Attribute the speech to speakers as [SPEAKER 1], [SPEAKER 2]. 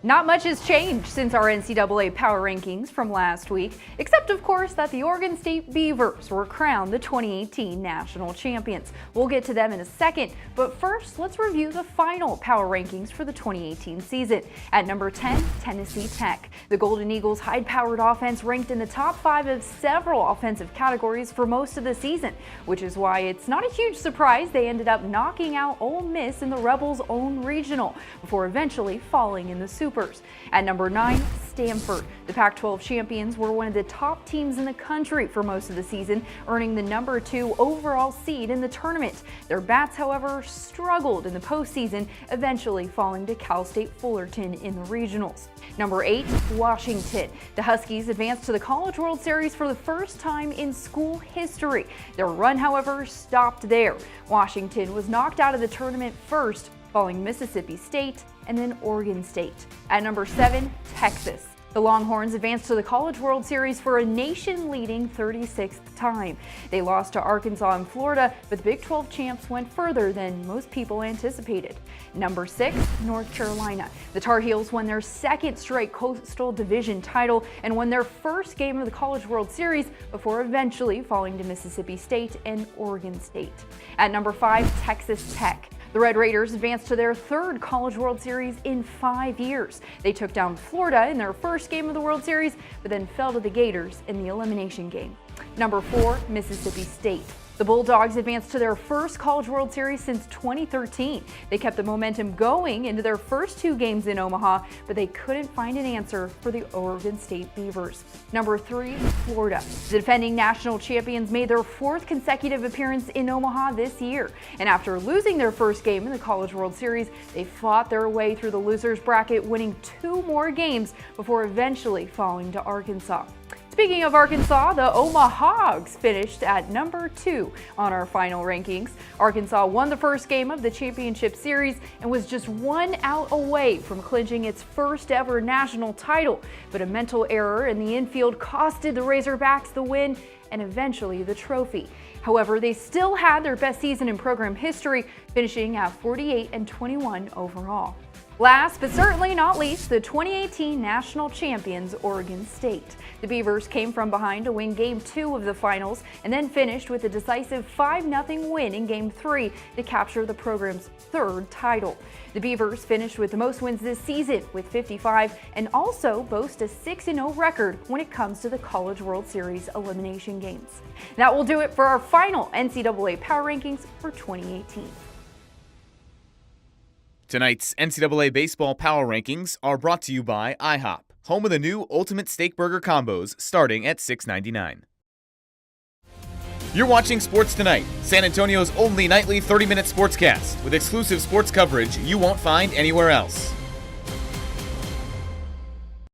[SPEAKER 1] Not much has changed since our NCAA Power Rankings from last week, except of course that the Oregon State Beavers were crowned the 2018 national champions. We'll get to them in a second, but first let's review the final Power Rankings for the 2018 season. At number 10, Tennessee Tech. The Golden Eagles' high-powered offense ranked in the top 5 of several offensive categories for most of the season, which is why it's not a huge surprise they ended up knocking out Ole Miss in the Rebels' own regional, before eventually falling in the Supers. At number 9, Stanford. The Pac-12 champions were one of the top teams in the country for most of the season, earning the number 2 overall seed in the tournament. Their bats, however, struggled in the postseason, eventually falling to Cal State Fullerton in the regionals. Number 8, Washington. The Huskies advanced to the College World Series for the first time in school history. Their run, however, stopped there. Washington was knocked out of the tournament first, following Mississippi State and then Oregon State. At number 7, Texas. The Longhorns advanced to the College World Series for a nation-leading 36th time. They lost to Arkansas and Florida, but the Big 12 champs went further than most people anticipated. Number 6, North Carolina. The Tar Heels won their second straight Coastal Division title and won their first game of the College World Series before eventually falling to Mississippi State and Oregon State. At number 5, Texas Tech. The Red Raiders advanced to their third College World Series in 5 years. They took down Florida in their first game of the World Series, but then fell to the Gators in the elimination game. Number 4, Mississippi State. The Bulldogs advanced to their first College World Series since 2013. They kept the momentum going into their first 2 games in Omaha, but they couldn't find an answer for the Oregon State Beavers. Number 3, Florida. The defending national champions made their 4th consecutive appearance in Omaha this year. And after losing their first game in the College World Series, they fought their way through the losers bracket, winning 2 more games before eventually falling to Arkansas. Speaking of Arkansas, the Omaha Hogs finished at number 2 on our final rankings. Arkansas won the first game of the championship series and was just 1 out away from clinching its first ever national title, but a mental error in the infield costed the Razorbacks the win and eventually the trophy. However, they still had their best season in program history, finishing at 48-21 overall. Last but certainly not least, the 2018 national champions, Oregon State. The Beavers came from behind to win Game 2 of the finals and then finished with a decisive 5-0 win in Game 3 to capture the program's 3rd title. The Beavers finished with the most wins this season with 55 and also boast a 6-0 record when it comes to the College World Series elimination games. That will do it for our final NCAA Power Rankings for 2018.
[SPEAKER 2] Tonight's NCAA Baseball Power Rankings are brought to you by IHOP, home of the new Ultimate Steak Burger combos starting at $6.99. You're watching Sports2Nite, San Antonio's only nightly 30-minute sportscast with exclusive sports coverage you won't find anywhere else.